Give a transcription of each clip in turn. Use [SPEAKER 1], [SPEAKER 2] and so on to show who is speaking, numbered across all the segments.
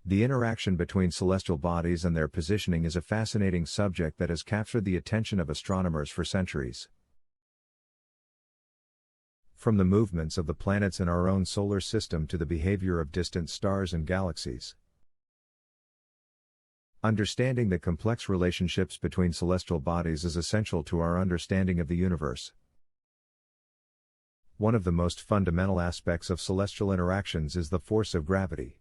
[SPEAKER 1] The interaction between celestial bodies and their positioning is a fascinating subject that has captured the attention of astronomers for centuries. From the movements of the planets in our own solar system to the behavior of distant stars and galaxies. Understanding the complex relationships between celestial bodies is essential to our understanding of the universe. One of the most fundamental aspects of celestial interactions is the force of gravity.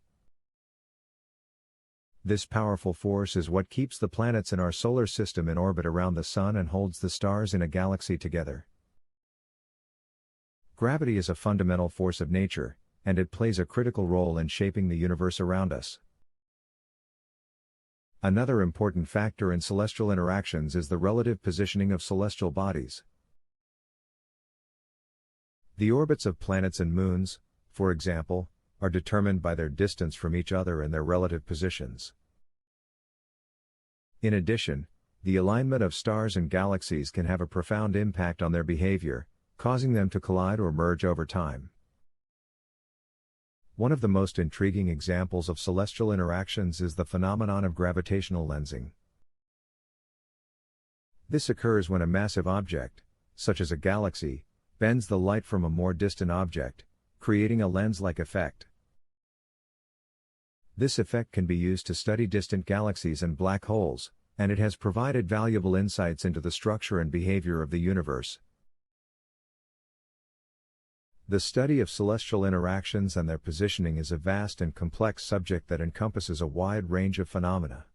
[SPEAKER 1] This powerful force is what keeps the planets in our solar system in orbit around the Sun and holds the stars in a galaxy together. Gravity is a fundamental force of nature, and it plays a critical role in shaping the universe around us. Another important factor in celestial interactions is the relative positioning of celestial bodies. The orbits of planets and moons, for example, are determined by their distance from each other and their relative positions. In addition, the alignment of stars and galaxies can have a profound impact on their behavior, causing them to collide or merge over time. One of the most intriguing examples of celestial interactions is the phenomenon of gravitational lensing. This occurs when a massive object, such as a galaxy, bends the light from a more distant object, creating a lens-like effect. This effect can be used to study distant galaxies and black holes, and it has provided valuable insights into the structure and behavior of the universe. The study of celestial interactions and their positioning is a vast and complex subject that encompasses a wide range of phenomena.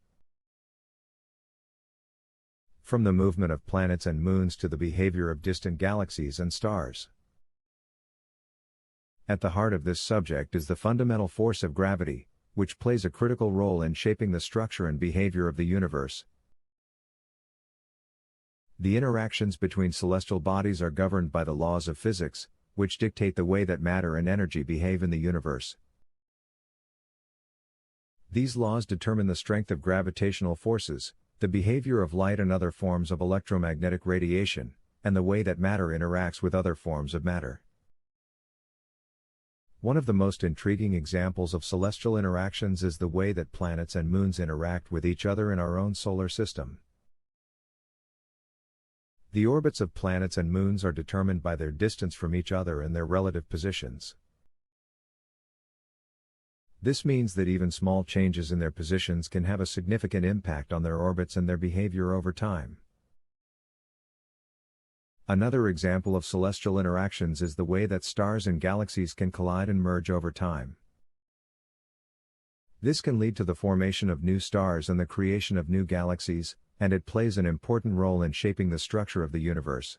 [SPEAKER 1] From the movement of planets and moons to the behavior of distant galaxies and stars. At the heart of this subject is the fundamental force of gravity, which plays a critical role in shaping the structure and behavior of the universe. The interactions between celestial bodies are governed by the laws of physics, which dictate the way that matter and energy behave in the universe. These laws determine the strength of gravitational forces, the behavior of light and other forms of electromagnetic radiation, and the way that matter interacts with other forms of matter. One of the most intriguing examples of celestial interactions is the way that planets and moons interact with each other in our own solar system. The orbits of planets and moons are determined by their distance from each other and their relative positions. This means that even small changes in their positions can have a significant impact on their orbits and their behavior over time. Another example of celestial interactions is the way that stars and galaxies can collide and merge over time. This can lead to the formation of new stars and the creation of new galaxies, and it plays an important role in shaping the structure of the universe.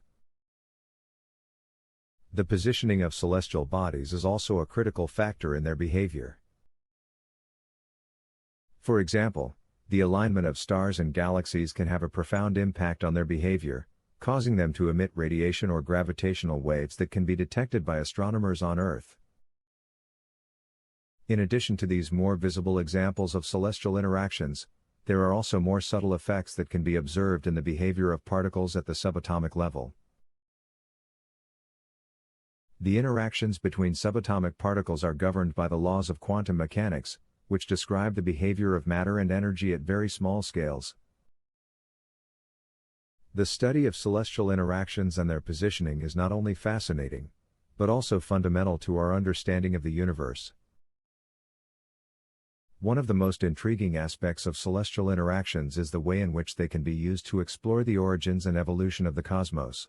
[SPEAKER 1] The positioning of celestial bodies is also a critical factor in their behavior. For example, the alignment of stars and galaxies can have a profound impact on their behavior, causing them to emit radiation or gravitational waves that can be detected by astronomers on Earth. In addition to these more visible examples of celestial interactions, there are also more subtle effects that can be observed in the behavior of particles at the subatomic level. The interactions between subatomic particles are governed by the laws of quantum mechanics, which describe the behavior of matter and energy at very small scales. The study of celestial interactions and their positioning is not only fascinating, but also fundamental to our understanding of the universe. One of the most intriguing aspects of celestial interactions is the way in which they can be used to explore the origins and evolution of the cosmos.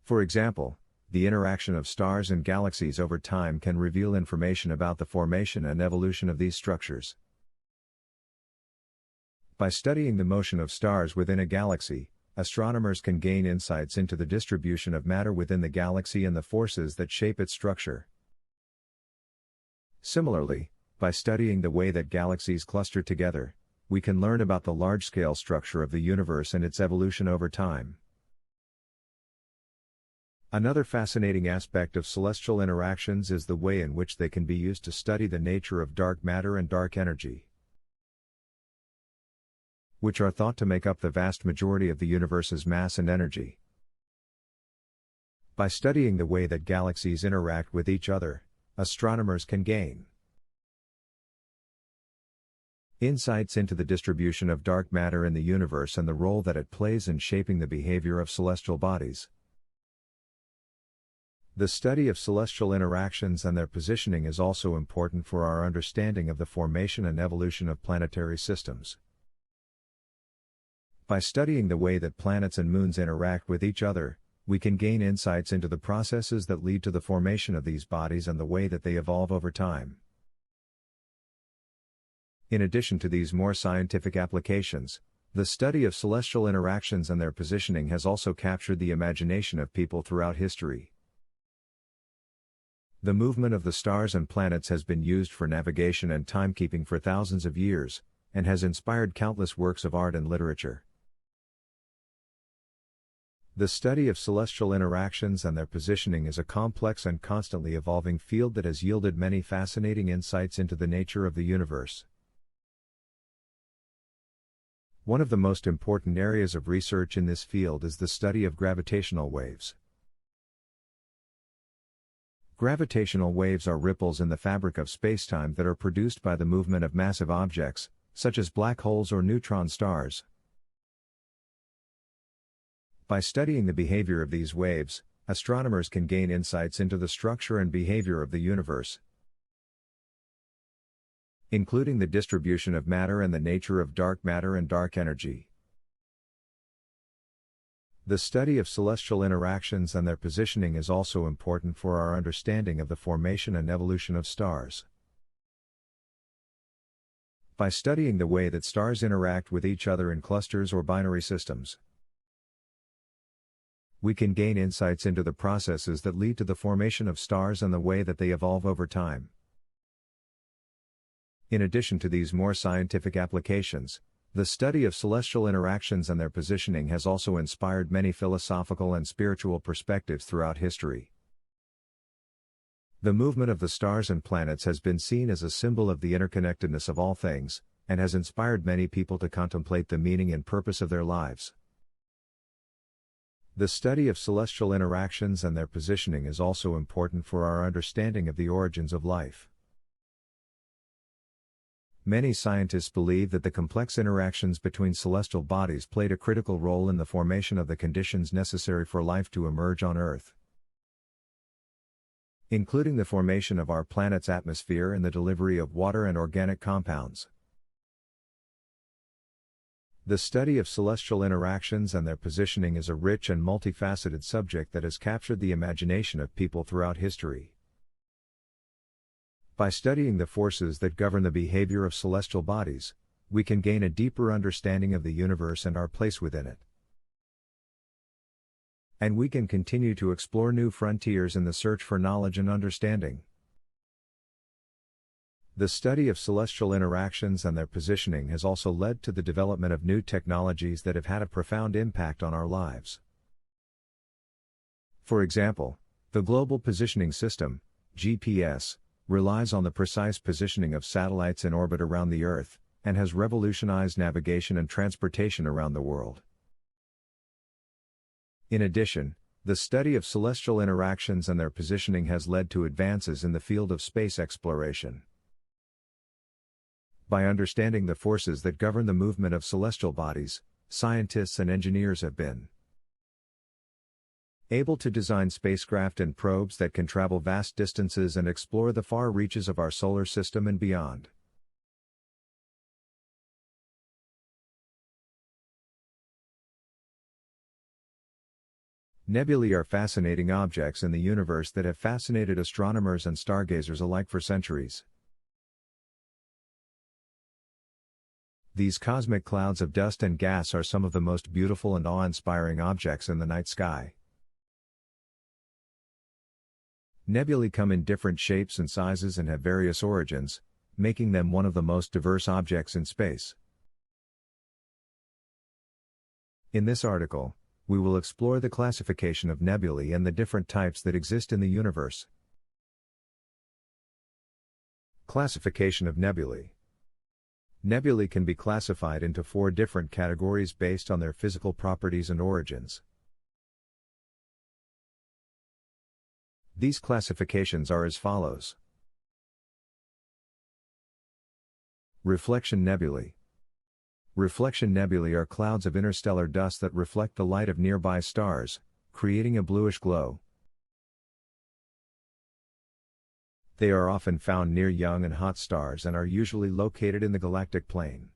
[SPEAKER 1] For example, the interaction of stars and galaxies over time can reveal information about the formation and evolution of these structures. By studying the motion of stars within a galaxy, astronomers can gain insights into the distribution of matter within the galaxy and the forces that shape its structure. Similarly, by studying the way that galaxies cluster together, we can learn about the large-scale structure of the universe and its evolution over time. Another fascinating aspect of celestial interactions is the way in which they can be used to study the nature of dark matter and dark energy, which are thought to make up the vast majority of the universe's mass and energy. By studying the way that galaxies interact with each other, astronomers can gain Insights into the distribution of dark matter in the universe and the role that it plays in shaping the behavior of celestial bodies. The study of celestial interactions and their positioning is also important for our understanding of the formation and evolution of planetary systems. By studying the way that planets and moons interact with each other, we can gain insights into the processes that lead to the formation of these bodies and the way that they evolve over time. In addition to these more scientific applications, the study of celestial interactions and their positioning has also captured the imagination of people throughout history. The movement of the stars and planets has been used for navigation and timekeeping for thousands of years, and has inspired countless works of art and literature. The study of celestial interactions and their positioning is a complex and constantly evolving field that has yielded many fascinating insights into the nature of the universe. One of the most important areas of research in this field is the study of gravitational waves. Gravitational waves are ripples in the fabric of spacetime that are produced by the movement of massive objects, such as black holes or neutron stars. By studying the behavior of these waves, astronomers can gain insights into the structure and behavior of the universe, including the distribution of matter and the nature of dark matter and dark energy. The study of celestial interactions and their positioning is also important for our understanding of the formation and evolution of stars. By studying the way that stars interact with each other in clusters or binary systems, we can gain insights into the processes that lead to the formation of stars and the way that they evolve over time. In addition to these more scientific applications, the study of celestial interactions and their positioning has also inspired many philosophical and spiritual perspectives throughout history. The movement of the stars and planets has been seen as a symbol of the interconnectedness of all things, and has inspired many people to contemplate the meaning and purpose of their lives. The study of celestial interactions and their positioning is also important for our understanding of the origins of life. Many scientists believe that the complex interactions between celestial bodies played a critical role in the formation of the conditions necessary for life to emerge on Earth, including the formation of our planet's atmosphere and the delivery of water and organic compounds. The study of celestial interactions and their positioning is a rich and multifaceted subject that has captured the imagination of people throughout history. By studying the forces that govern the behavior of celestial bodies, we can gain a deeper understanding of the universe and our place within it. And we can continue to explore new frontiers in the search for knowledge and understanding. The study of celestial interactions and their positioning has also led to the development of new technologies that have had a profound impact on our lives. For example, the Global Positioning System, GPS, relies on the precise positioning of satellites in orbit around the Earth, and has revolutionized navigation and transportation around the world. In addition, the study of celestial interactions and their positioning has led to advances in the field of space exploration. By understanding the forces that govern the movement of celestial bodies, scientists and engineers have been able to design spacecraft and probes that can travel vast distances and explore the far reaches of our solar system and beyond. Nebulae are fascinating objects in the universe that have fascinated astronomers and stargazers alike for centuries. These cosmic clouds of dust and gas are some of the most beautiful and awe-inspiring objects in the night sky. Nebulae come in different shapes and sizes and have various origins, making them one of the most diverse objects in space. In this article, we will explore the classification of nebulae and the different types that exist in the universe. Classification of nebulae. Nebulae can be classified into 4 different categories based on their physical properties and origins. These classifications are as follows. Reflection nebulae. Reflection nebulae are clouds of interstellar dust that reflect the light of nearby stars, creating a bluish glow. They are often found near young and hot stars and are usually located in the galactic plane.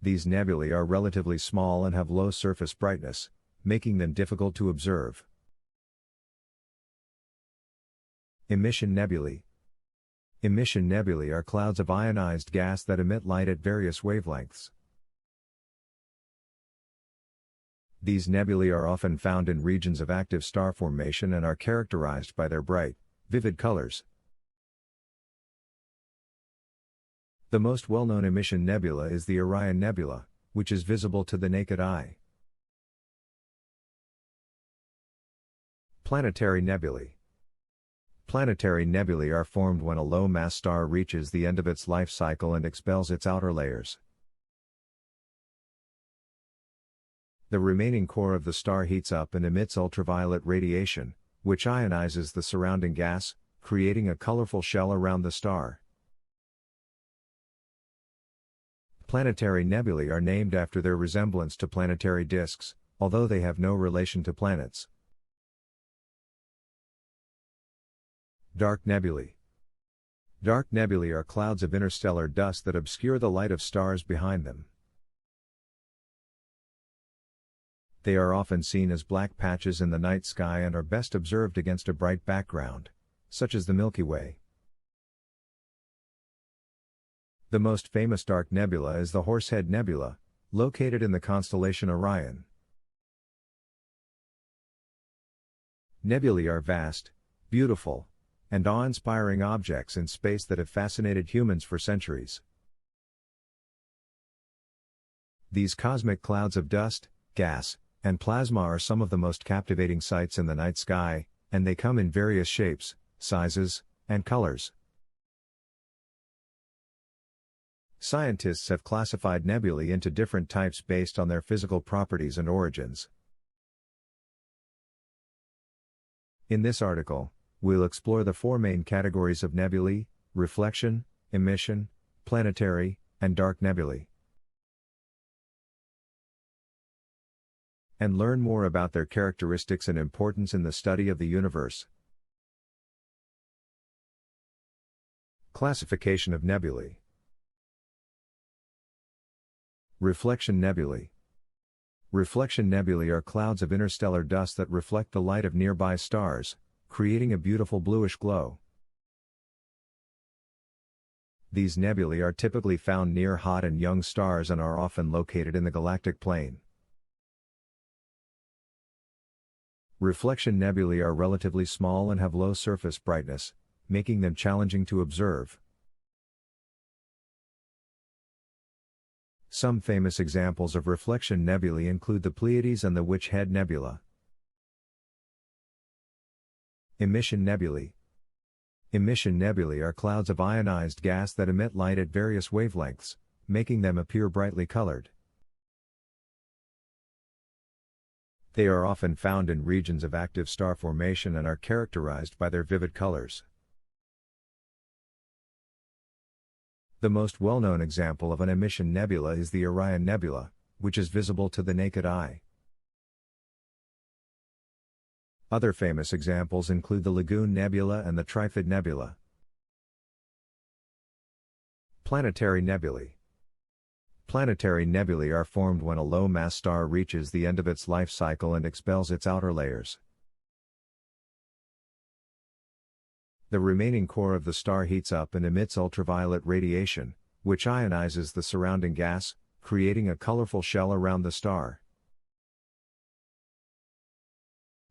[SPEAKER 1] These nebulae are relatively small and have low surface brightness, making them difficult to observe. Emission nebulae. Emission nebulae are clouds of ionized gas that emit light at various wavelengths. These nebulae are often found in regions of active star formation and are characterized by their bright, vivid colors. The most well-known emission nebula is the Orion Nebula, which is visible to the naked eye. Planetary nebulae. Planetary nebulae are formed when a low-mass star reaches the end of its life cycle and expels its outer layers. The remaining core of the star heats up and emits ultraviolet radiation, which ionizes the surrounding gas, creating a colorful shell around the star. Planetary nebulae are named after their resemblance to planetary disks, although they have no relation to planets. Dark nebulae. Dark nebulae are clouds of interstellar dust that obscure the light of stars behind them. They are often seen as black patches in the night sky and are best observed against a bright background, such as the Milky Way. The most famous dark nebula is the Horsehead Nebula, located in the constellation Orion. Nebulae are vast, beautiful, and awe-inspiring objects in space that have fascinated humans for centuries. These cosmic clouds of dust, gas, and plasma are some of the most captivating sights in the night sky, and they come in various shapes, sizes, and colors. Scientists have classified nebulae into different types based on their physical properties and origins. In this article, we'll explore the four main categories of nebulae: reflection, emission, planetary, and dark nebulae, and learn more about their characteristics and importance in the study of the universe. Classification of nebulae. Reflection nebulae. Reflection nebulae are clouds of interstellar dust that reflect the light of nearby stars, creating a beautiful bluish glow. These nebulae are typically found near hot and young stars and are often located in the galactic plane. Reflection nebulae are relatively small and have low surface brightness, making them challenging to observe. Some famous examples of reflection nebulae include the Pleiades and the Witch Head Nebula. Emission nebulae. Emission nebulae are clouds of ionized gas that emit light at various wavelengths, making them appear brightly colored. They are often found in regions of active star formation and are characterized by their vivid colors. The most well-known example of an emission nebula is the Orion Nebula, which is visible to the naked eye. Other famous examples include the Lagoon Nebula and the Trifid Nebula. Planetary nebulae. Planetary nebulae are formed when a low-mass star reaches the end of its life cycle and expels its outer layers. The remaining core of the star heats up and emits ultraviolet radiation, which ionizes the surrounding gas, creating a colorful shell around the star.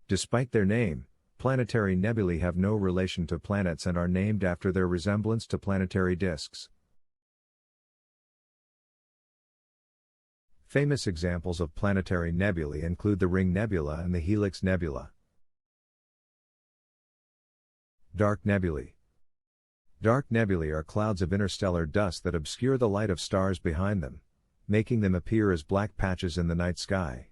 [SPEAKER 1] Despite their name, planetary nebulae have no relation to planets and are named after their resemblance to planetary disks. Famous examples of planetary nebulae include the Ring Nebula and the Helix Nebula. Dark nebulae. Dark nebulae are clouds of interstellar dust that obscure the light of stars behind them, making them appear as black patches in the night sky.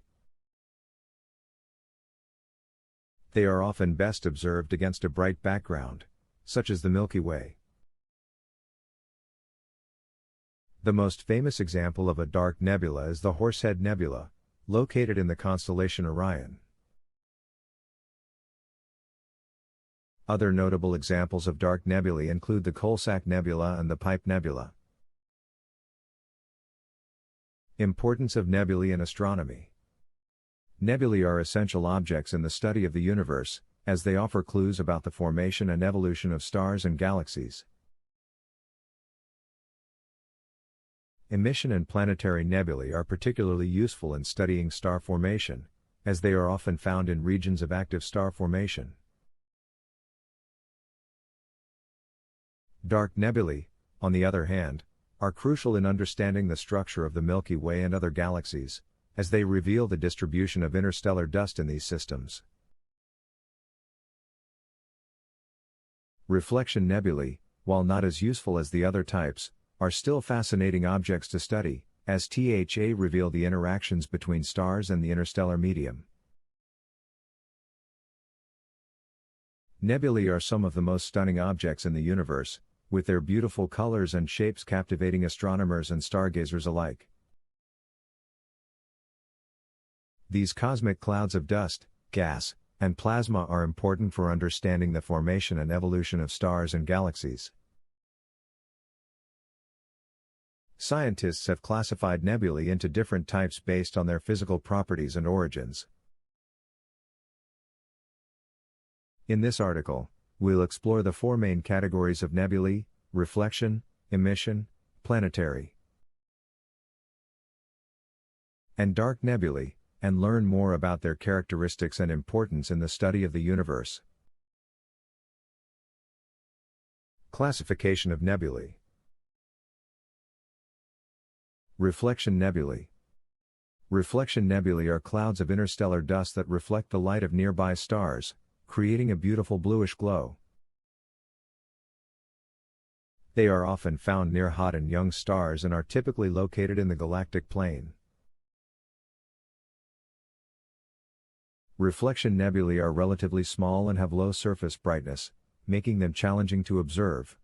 [SPEAKER 1] They are often best observed against a bright background, such as the Milky Way. The most famous example of a dark nebula is the Horsehead Nebula, located in the constellation Orion. Other notable examples of dark nebulae include the Coalsack Nebula and the Pipe Nebula. Importance of nebulae in astronomy. Nebulae are essential objects in the study of the universe, as they offer clues about the formation and evolution of stars and galaxies. Emission and planetary nebulae are particularly useful in studying star formation, as they are often found in regions of active star formation. Dark nebulae, on the other hand, are crucial in understanding the structure of the Milky Way and other galaxies, as they reveal the distribution of interstellar dust in these systems. Reflection nebulae, while not as useful as the other types, are still fascinating objects to study, as THA reveal the interactions between stars and the interstellar medium. Nebulae are some of the most stunning objects in the universe, with their beautiful colors and shapes captivating astronomers and stargazers alike. These cosmic clouds of dust, gas, and plasma are important for understanding the formation and evolution of stars and galaxies. Scientists have classified nebulae into different types based on their physical properties and origins. In this article, we'll explore the four main categories of nebulae: reflection, emission, planetary, and dark nebulae, and learn more about their characteristics and importance in the study of the universe. Classification of nebulae. Reflection nebulae. Reflection nebulae are clouds of interstellar dust that reflect the light of nearby stars, creating a beautiful bluish glow. They are often found near hot and young stars and are typically located in the galactic plane. Reflection nebulae are relatively small and have low surface brightness, making them challenging to observe.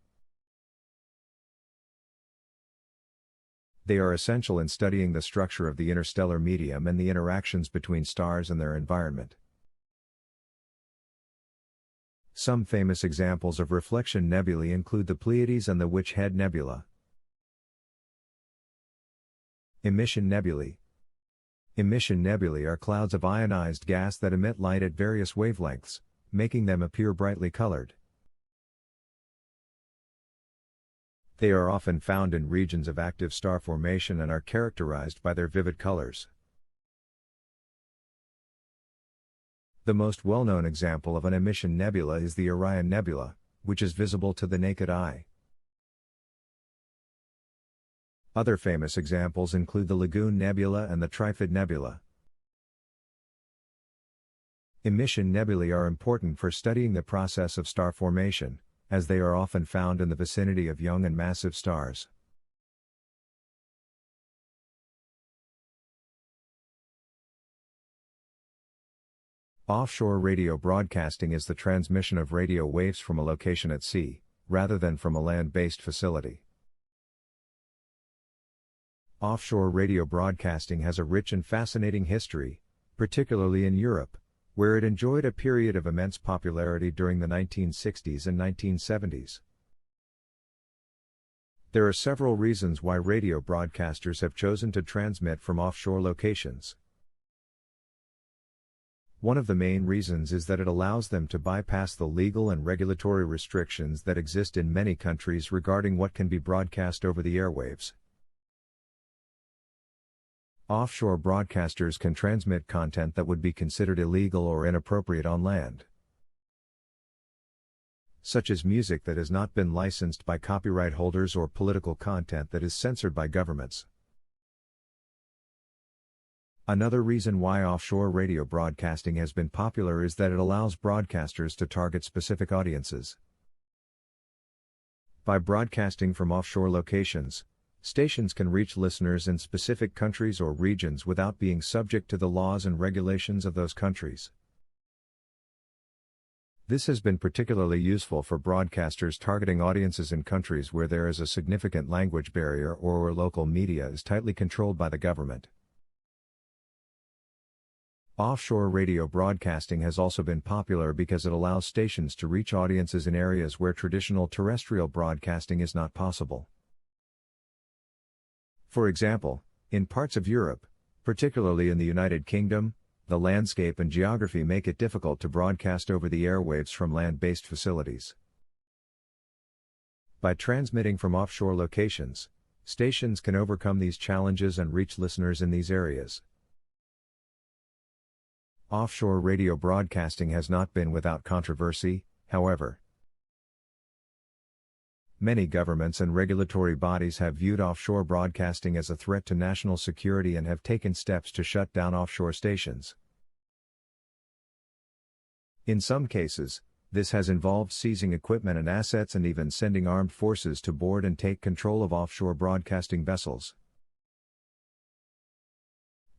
[SPEAKER 1] They are essential in studying the structure of the interstellar medium and the interactions between stars and their environment. Some famous examples of reflection nebulae include the Pleiades and the Witch Head Nebula. Emission nebulae. Emission nebulae are clouds of ionized gas that emit light at various wavelengths, making them appear brightly colored. They are often found in regions of active star formation and are characterized by their vivid colors. The most well-known example of an emission nebula is the Orion Nebula, which is visible to the naked eye. Other famous examples include the Lagoon Nebula and the Trifid Nebula. Emission nebulae are important for studying the process of star formation, as they are often found in the vicinity of young and massive stars. Offshore radio broadcasting is the transmission of radio waves from a location at sea, rather than from a land-based facility. Offshore radio broadcasting has a rich and fascinating history, particularly in Europe, where it enjoyed a period of immense popularity during the 1960s and 1970s. There are several reasons why radio broadcasters have chosen to transmit from offshore locations. One of the main reasons is that it allows them to bypass the legal and regulatory restrictions that exist in many countries regarding what can be broadcast over the airwaves. Offshore broadcasters can transmit content that would be considered illegal or inappropriate on land, such as music that has not been licensed by copyright holders or political content that is censored by governments. Another reason why offshore radio broadcasting has been popular is that it allows broadcasters to target specific audiences. By broadcasting from offshore locations, stations can reach listeners in specific countries or regions without being subject to the laws and regulations of those countries. This has been particularly useful for broadcasters targeting audiences in countries where there is a significant language barrier or where local media is tightly controlled by the government. Offshore radio broadcasting has also been popular because it allows stations to reach audiences in areas where traditional terrestrial broadcasting is not possible. For example, in parts of Europe, particularly in the United Kingdom, the landscape and geography make it difficult to broadcast over the airwaves from land-based facilities. By transmitting from offshore locations, stations can overcome these challenges and reach listeners in these areas. Offshore radio broadcasting has not been without controversy, however. Many governments and regulatory bodies have viewed offshore broadcasting as a threat to national security and have taken steps to shut down offshore stations. In some cases, this has involved seizing equipment and assets and even sending armed forces to board and take control of offshore broadcasting vessels.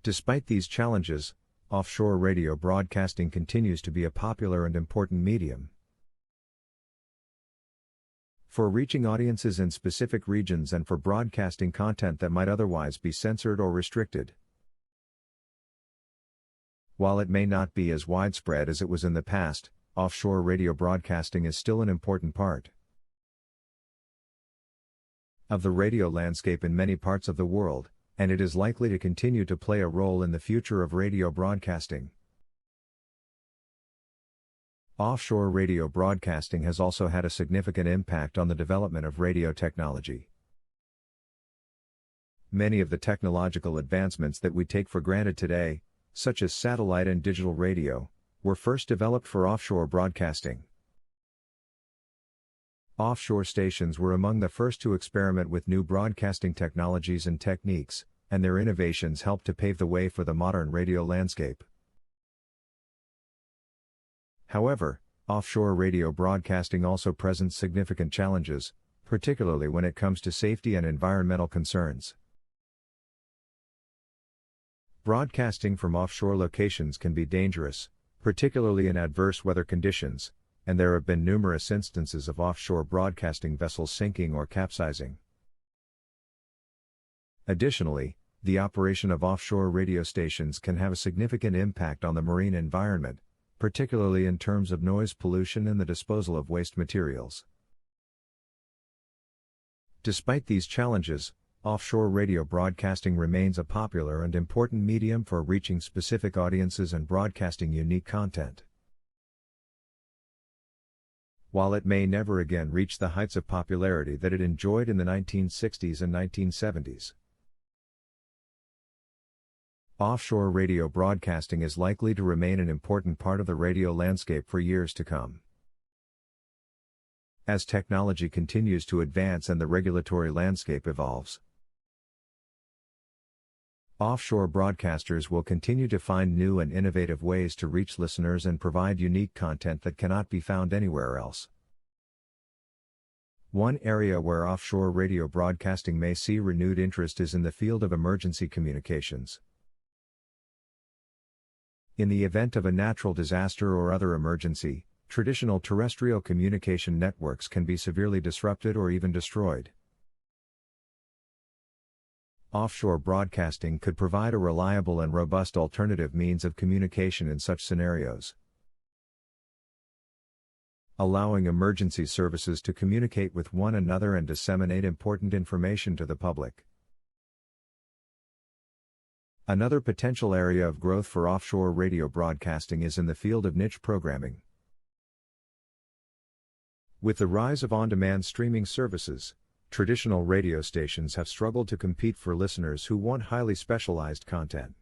[SPEAKER 1] Despite these challenges, offshore radio broadcasting continues to be a popular and important medium for reaching audiences in specific regions and for broadcasting content that might otherwise be censored or restricted. While it may not be as widespread as it was in the past, offshore radio broadcasting is still an important part of the radio landscape in many parts of the world, and it is likely to continue to play a role in the future of radio broadcasting. Offshore radio broadcasting has also had a significant impact on the development of radio technology. Many of the technological advancements that we take for granted today, such as satellite and digital radio, were first developed for offshore broadcasting. Offshore stations were among the first to experiment with new broadcasting technologies and techniques, and their innovations helped to pave the way for the modern radio landscape. However, offshore radio broadcasting also presents significant challenges, particularly when it comes to safety and environmental concerns. Broadcasting from offshore locations can be dangerous, particularly in adverse weather conditions, and there have been numerous instances of offshore broadcasting vessels sinking or capsizing. Additionally, the operation of offshore radio stations can have a significant impact on the marine environment, particularly in terms of noise pollution and the disposal of waste materials. Despite these challenges, offshore radio broadcasting remains a popular and important medium for reaching specific audiences and broadcasting unique content. While it may never again reach the heights of popularity that it enjoyed in the 1960s and 1970s, offshore radio broadcasting is likely to remain an important part of the radio landscape for years to come. As technology continues to advance and the regulatory landscape evolves, offshore broadcasters will continue to find new and innovative ways to reach listeners and provide unique content that cannot be found anywhere else. One area where offshore radio broadcasting may see renewed interest is in the field of emergency communications. In the event of a natural disaster or other emergency, traditional terrestrial communication networks can be severely disrupted or even destroyed. Offshore broadcasting could provide a reliable and robust alternative means of communication in such scenarios, allowing emergency services to communicate with one another and disseminate important information to the public. Another potential area of growth for offshore radio broadcasting is in the field of niche programming. With the rise of on-demand streaming services, traditional radio stations have struggled to compete for listeners who want highly specialized content.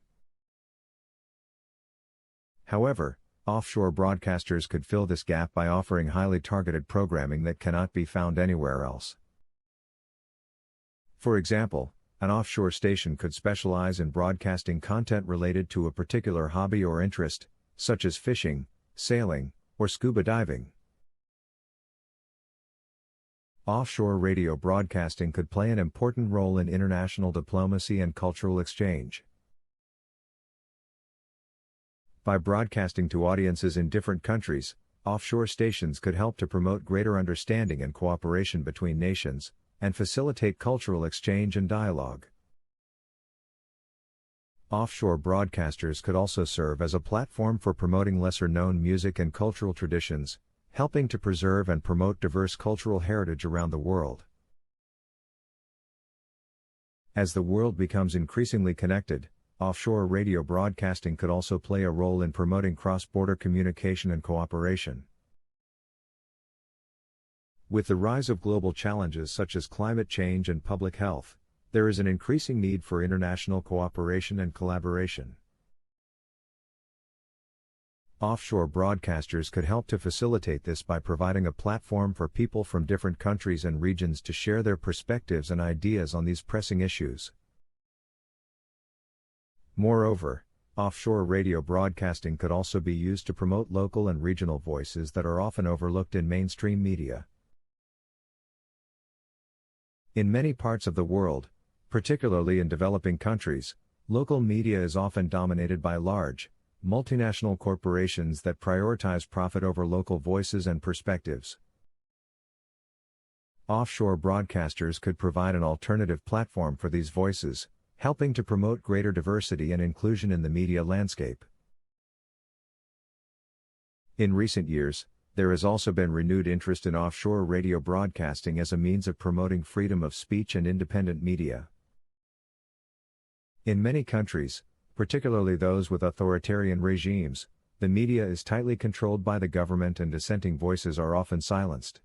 [SPEAKER 1] However, offshore broadcasters could fill this gap by offering highly targeted programming that cannot be found anywhere else. For example, an offshore station could specialize in broadcasting content related to a particular hobby or interest, such as fishing, sailing, or scuba diving. Offshore radio broadcasting could play an important role in international diplomacy and cultural exchange. By broadcasting to audiences in different countries, Offshore stations could help to promote greater understanding and cooperation between nations, and facilitate cultural exchange and dialogue. Offshore broadcasters could also serve as a platform for promoting lesser-known music and cultural traditions, helping to preserve and promote diverse cultural heritage around the world. As the world becomes increasingly connected, offshore radio broadcasting could also play a role in promoting cross-border communication and cooperation. With the rise of global challenges such as climate change and public health, there is an increasing need for international cooperation and collaboration. Offshore broadcasters could help to facilitate this by providing a platform for people from different countries and regions to share their perspectives and ideas on these pressing issues. Moreover, offshore radio broadcasting could also be used to promote local and regional voices that are often overlooked in mainstream media. In many parts of the world, particularly in developing countries, local media is often dominated by large, multinational corporations that prioritize profit over local voices and perspectives. Offshore broadcasters could provide an alternative platform for these voices, helping to promote greater diversity and inclusion in the media landscape. In recent years, there has also been renewed interest in offshore radio broadcasting as a means of promoting freedom of speech and independent media. In many countries, particularly those with authoritarian regimes, the media is tightly controlled by the government and dissenting voices are often silenced.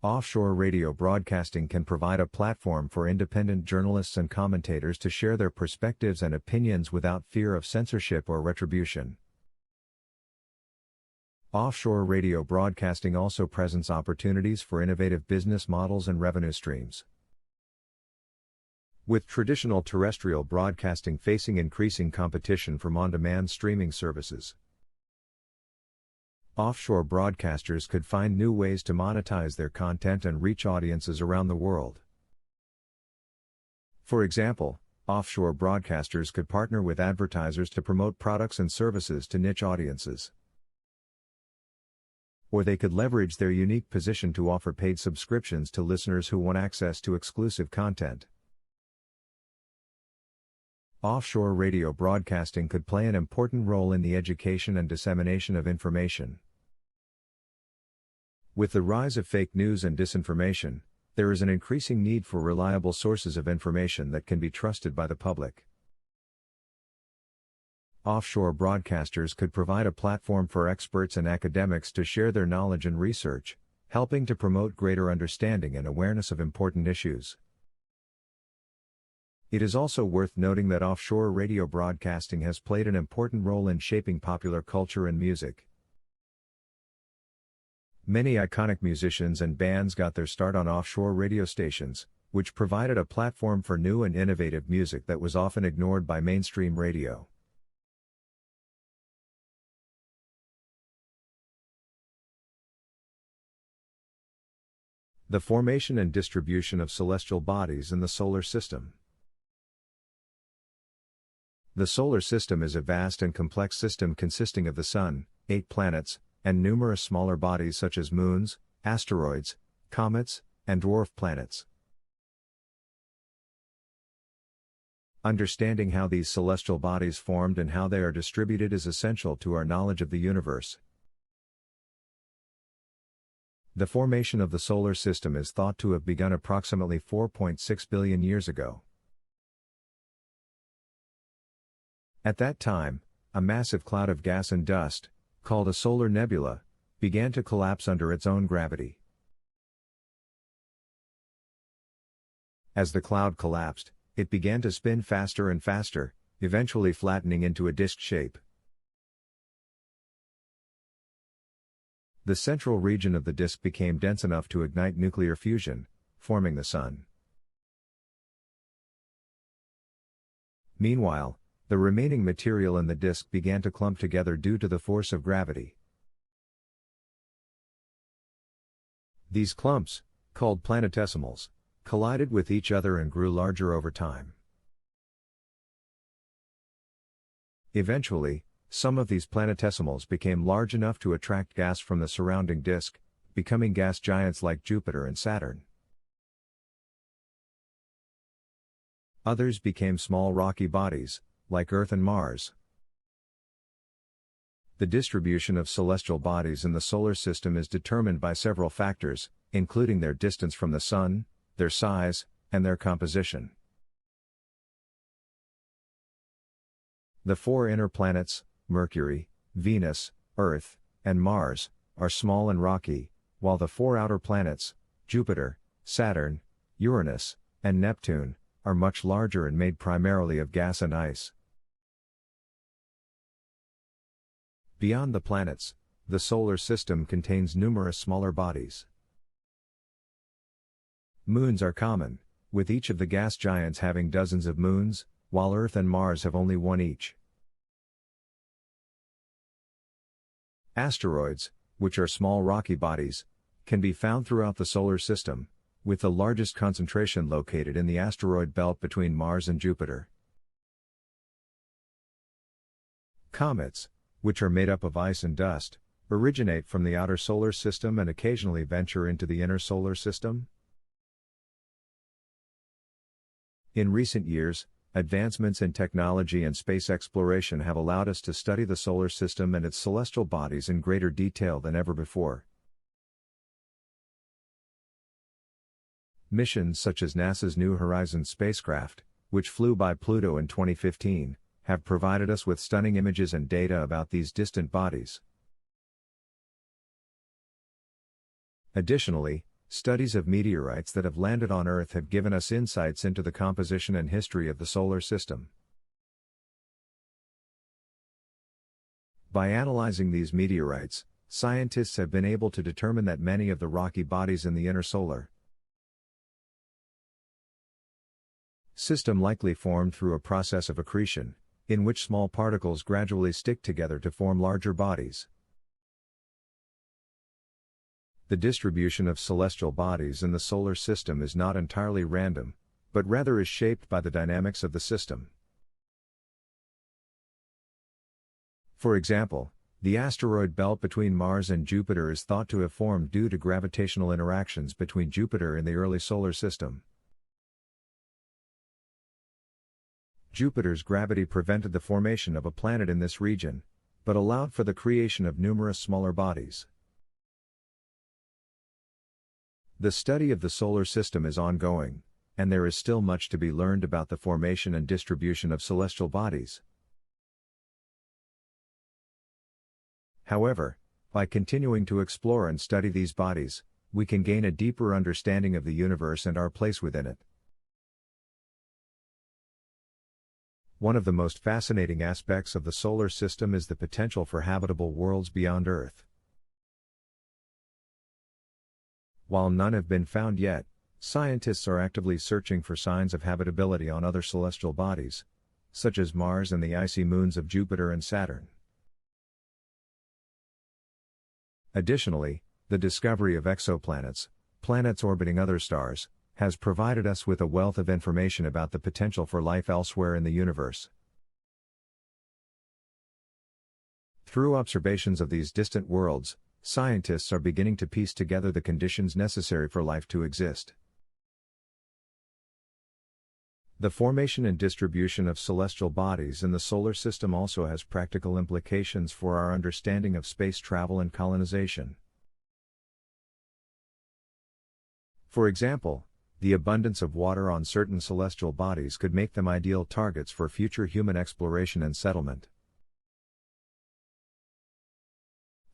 [SPEAKER 1] Offshore radio broadcasting can provide a platform for independent journalists and commentators to share their perspectives and opinions without fear of censorship or retribution. Offshore radio broadcasting also presents opportunities for innovative business models and revenue streams. With traditional terrestrial broadcasting facing increasing competition from on-demand streaming services, offshore broadcasters could find new ways to monetize their content and reach audiences around the world. For example, offshore broadcasters could partner with advertisers to promote products and services to niche audiences. Or they could leverage their unique position to offer paid subscriptions to listeners who want access to exclusive content. Offshore radio broadcasting could play an important role in the education and dissemination of information. With the rise of fake news and disinformation, there is an increasing need for reliable sources of information that can be trusted by the public. Offshore broadcasters could provide a platform for experts and academics to share their knowledge and research, helping to promote greater understanding and awareness of important issues. It is also worth noting that offshore radio broadcasting has played an important role in shaping popular culture and music. Many iconic musicians and bands got their start on offshore radio stations, which provided a platform for new and innovative music that was often ignored by mainstream radio. The formation and distribution of celestial bodies in the solar system. The solar system is a vast and complex system consisting of the Sun, 8 planets, and numerous smaller bodies such as moons, asteroids, comets, and dwarf planets. Understanding how these celestial bodies formed and how they are distributed is essential to our knowledge of the universe. The formation of the solar system is thought to have begun approximately 4.6 billion years ago. At that time, a massive cloud of gas and dust, called a solar nebula, began to collapse under its own gravity. As the cloud collapsed, it began to spin faster and faster, eventually flattening into a disk shape. The central region of the disk became dense enough to ignite nuclear fusion, forming the Sun. Meanwhile, the remaining material in the disk began to clump together due to the force of gravity. These clumps, called planetesimals, collided with each other and grew larger over time. Eventually, Some of these planetesimals became large enough to attract gas from the surrounding disk, becoming gas giants like Jupiter and Saturn. Others became small rocky bodies, like Earth and Mars. The distribution of celestial bodies in the solar system is determined by several factors, including their distance from the Sun, their size, and their composition. The four inner planets, Mercury, Venus, Earth, and Mars, are small and rocky, while the four outer planets, Jupiter, Saturn, Uranus, and Neptune, are much larger and made primarily of gas and ice. Beyond the planets, the solar system contains numerous smaller bodies. Moons are common, with each of the gas giants having dozens of moons, while Earth and Mars have only one each. Asteroids, which are small rocky bodies, can be found throughout the solar system, with the largest concentration located in the asteroid belt between Mars and Jupiter. Comets, which are made up of ice and dust, originate from the outer solar system and occasionally venture into the inner solar system. In recent years, advancements in technology and space exploration have allowed us to study the solar system and its celestial bodies in greater detail than ever before. Missions such as NASA's New Horizons spacecraft, which flew by Pluto in 2015, have provided us with stunning images and data about these distant bodies. Additionally, studies of meteorites that have landed on Earth have given us insights into the composition and history of the solar system. By analyzing these meteorites, scientists have been able to determine that many of the rocky bodies in the inner solar system likely formed through a process of accretion, in which small particles gradually stick together to form larger bodies. The distribution of celestial bodies in the solar system is not entirely random, but rather is shaped by the dynamics of the system. For example, the asteroid belt between Mars and Jupiter is thought to have formed due to gravitational interactions between Jupiter and the early solar system. Jupiter's gravity prevented the formation of a planet in this region, but allowed for the creation of numerous smaller bodies. The study of the solar system is ongoing, and there is still much to be learned about the formation and distribution of celestial bodies. However, by continuing to explore and study these bodies, we can gain a deeper understanding of the universe and our place within it. One of the most fascinating aspects of the solar system is the potential for habitable worlds beyond Earth. While none have been found yet, scientists are actively searching for signs of habitability on other celestial bodies, such as Mars and the icy moons of Jupiter and Saturn. Additionally, the discovery of exoplanets, planets orbiting other stars, has provided us with a wealth of information about the potential for life elsewhere in the universe. Through observations of these distant worlds, scientists are beginning to piece together the conditions necessary for life to exist. The formation and distribution of celestial bodies in the solar system also has practical implications for our understanding of space travel and colonization. For example, the abundance of water on certain celestial bodies could make them ideal targets for future human exploration and settlement.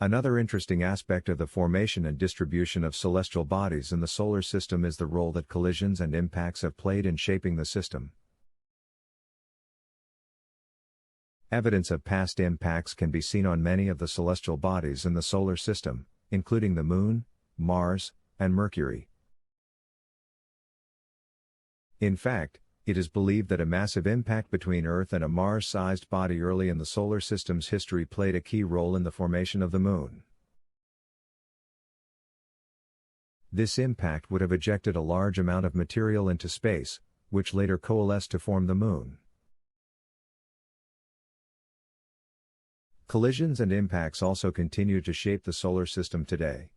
[SPEAKER 1] Another interesting aspect of the formation and distribution of celestial bodies in the solar system is the role that collisions and impacts have played in shaping the system. Evidence of past impacts can be seen on many of the celestial bodies in the solar system, including the Moon, Mars, and Mercury. In fact, it is believed that a massive impact between Earth and a Mars-sized body early in the solar system's history played a key role in the formation of the Moon. This impact would have ejected a large amount of material into space, which later coalesced to form the Moon. Collisions and impacts also continue to shape the solar system today.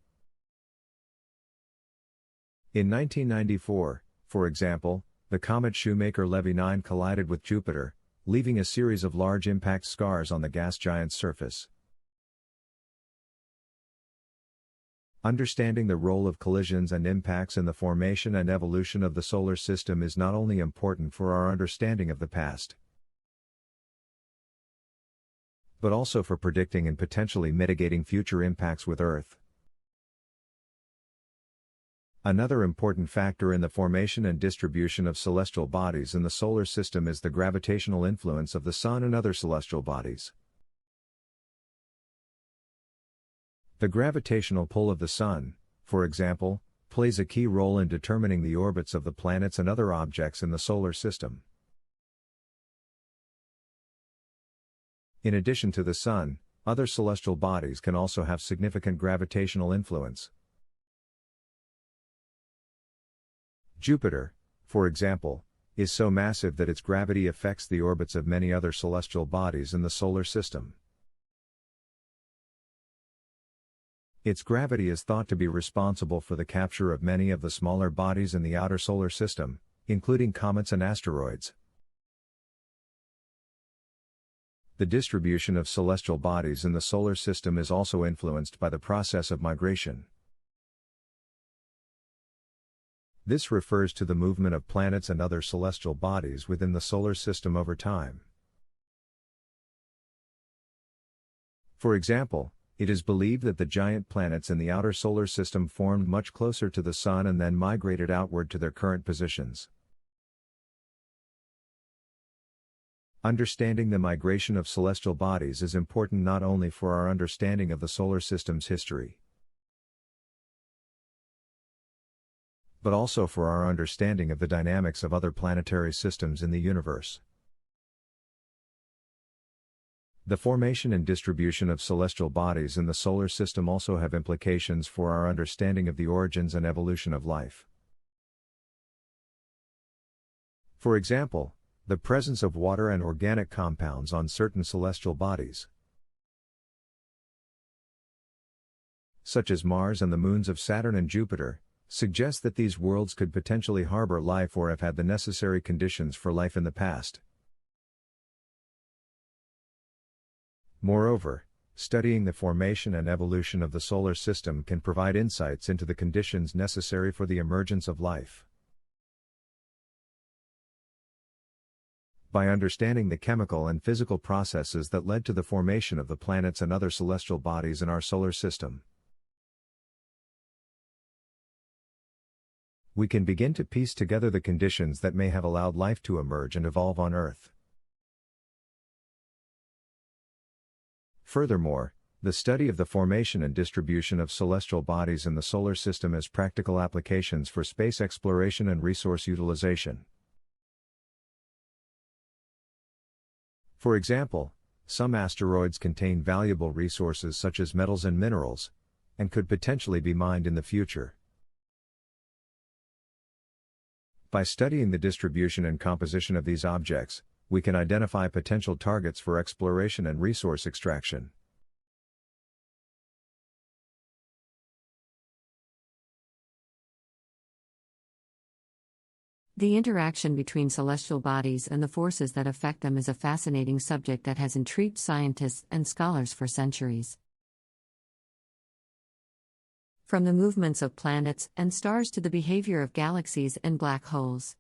[SPEAKER 1] In 1994, for example, the comet Shoemaker-Levy 9 collided with Jupiter, leaving a series of large impact scars on the gas giant's surface. Understanding the role of collisions and impacts in the formation and evolution of the solar system is not only important for our understanding of the past, but also for predicting and potentially mitigating future impacts with Earth. Another important factor in the formation and distribution of celestial bodies in the solar system is the gravitational influence of the Sun and other celestial bodies. The gravitational pull of the Sun, for example, plays a key role in determining the orbits of the planets and other objects in the solar system. In addition to the Sun, other celestial bodies can also have significant gravitational influence. Jupiter, for example, is so massive that its gravity affects the orbits of many other celestial bodies in the solar system. Its gravity is thought to be responsible for the capture of many of the smaller bodies in the outer solar system, including comets and asteroids. The distribution of celestial bodies in the solar system is also influenced by the process of migration. This refers to the movement of planets and other celestial bodies within the solar system over time. For example, it is believed that the giant planets in the outer solar system formed much closer to the Sun and then migrated outward to their current positions. Understanding the migration of celestial bodies is important not only for our understanding of the solar system's history, but also for our understanding of the dynamics of other planetary systems in the universe. The formation and distribution of celestial bodies in the solar system also have implications for our understanding of the origins and evolution of life. For example, the presence of water and organic compounds on certain celestial bodies, such as Mars and the moons of Saturn and Jupiter, suggests that these worlds could potentially harbor life or have had the necessary conditions for life in the past. Moreover, studying the formation and evolution of the solar system can provide insights into the conditions necessary for the emergence of life. By understanding the chemical and physical processes that led to the formation of the planets and other celestial bodies in our solar system, we can begin to piece together the conditions that may have allowed life to emerge and evolve on Earth. Furthermore, the study of the formation and distribution of celestial bodies in the solar system has practical applications for space exploration and resource utilization. For example, some asteroids contain valuable resources such as metals and minerals, and could potentially be mined in the future. By studying the distribution and composition of these objects, we can identify potential targets for exploration and resource extraction.
[SPEAKER 2] The interaction between celestial bodies and the forces that affect them is a fascinating subject that has intrigued scientists and scholars for centuries. From the movements of planets and stars to the behavior of galaxies and black holes,